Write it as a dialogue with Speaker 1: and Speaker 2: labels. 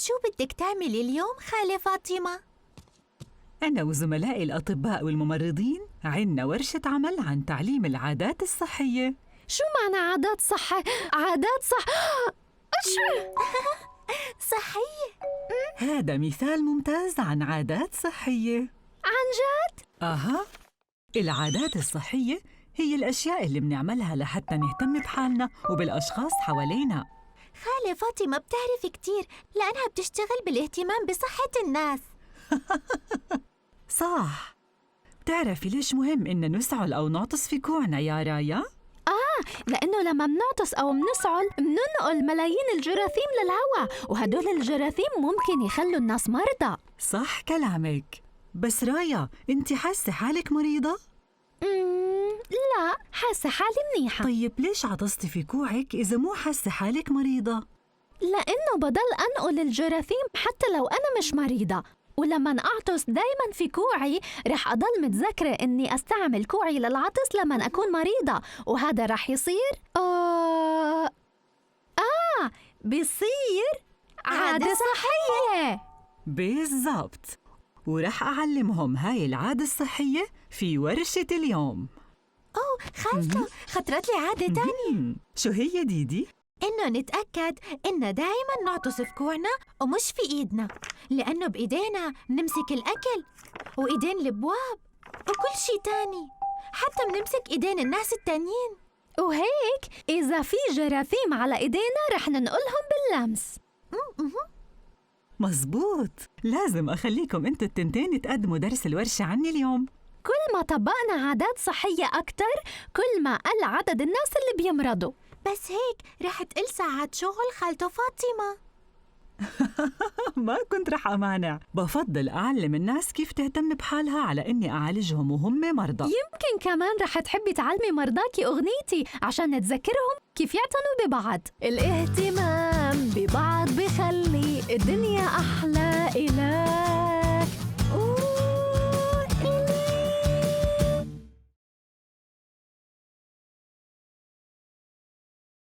Speaker 1: شو بدك تعملي اليوم خالة فاطمة؟
Speaker 2: أنا وزملائي الأطباء والممرضين عنا ورشة عمل عن تعليم العادات الصحية.
Speaker 3: شو معنى عادات صحة؟ عادات
Speaker 1: صحية.
Speaker 2: هذا مثال ممتاز عن عادات صحية.
Speaker 3: عن جد؟
Speaker 2: العادات الصحية هي الأشياء اللي بنعملها لحتى نهتم بحالنا وبالأشخاص حوالينا.
Speaker 1: خالة فاطمة بتعرف كتير لأنها بتشتغل بالاهتمام بصحة الناس.
Speaker 2: صح. بتعرفي ليش مهم إن نسعل أو نعطس في كوعنا يا رايا؟
Speaker 3: لأنه لما منعطس أو منسعل مننقل ملايين الجراثيم للهواء، وهدول الجراثيم ممكن يخلوا الناس مرضى.
Speaker 2: صح كلامك. بس رايا، أنت حاسة حالك مريضة؟
Speaker 3: لا، حاسة حالي منيحة.
Speaker 2: طيب ليش عطستي في كوعك إذا مو حاسة حالك مريضة؟
Speaker 3: لأنه بضل أنقل الجراثيم حتى لو أنا مش مريضة، ولما أعطس دايماً في كوعي رح أضل متذكرة إني أستعمل كوعي للعطس لما أكون مريضة، وهذا رح يصير بيصير عادة صحية.
Speaker 2: بالضبط. ورح أعلمهم هاي العادة الصحية في ورشة اليوم.
Speaker 1: خالته خطرت لي عادة تانية.
Speaker 2: شو هي ديدي؟
Speaker 1: إنه نتأكد إن دايماً نعطس في كوعنا ومش في إيدنا، لأنه بإيدينا نمسك الأكل وإيدين البواب وكل شي تاني، حتى بنمسك إيدين الناس التانيين.
Speaker 3: وهيك إذا في جراثيم على إيدينا رح ننقلهم باللمس.
Speaker 2: مزبوط. لازم أخليكم أنتوا التنتين تقدموا درس الورشة عني اليوم.
Speaker 3: كل ما طبقنا عادات صحية أكتر كل ما قل عدد الناس اللي بيمرضوا.
Speaker 1: بس هيك رح تقل ساعات شغل خالته فاطمة.
Speaker 2: ما كنت رح أمانع. بفضل أعلم الناس كيف تهتم بحالها على إني أعالجهم وهم مرضى.
Speaker 3: يمكن كمان رح تحبي تعلمي مرضاكي أغنيتي عشان تذكرهم كيف يعتنوا ببعض. الاهتمام ببعض بخلي الدنيا أحلى. إله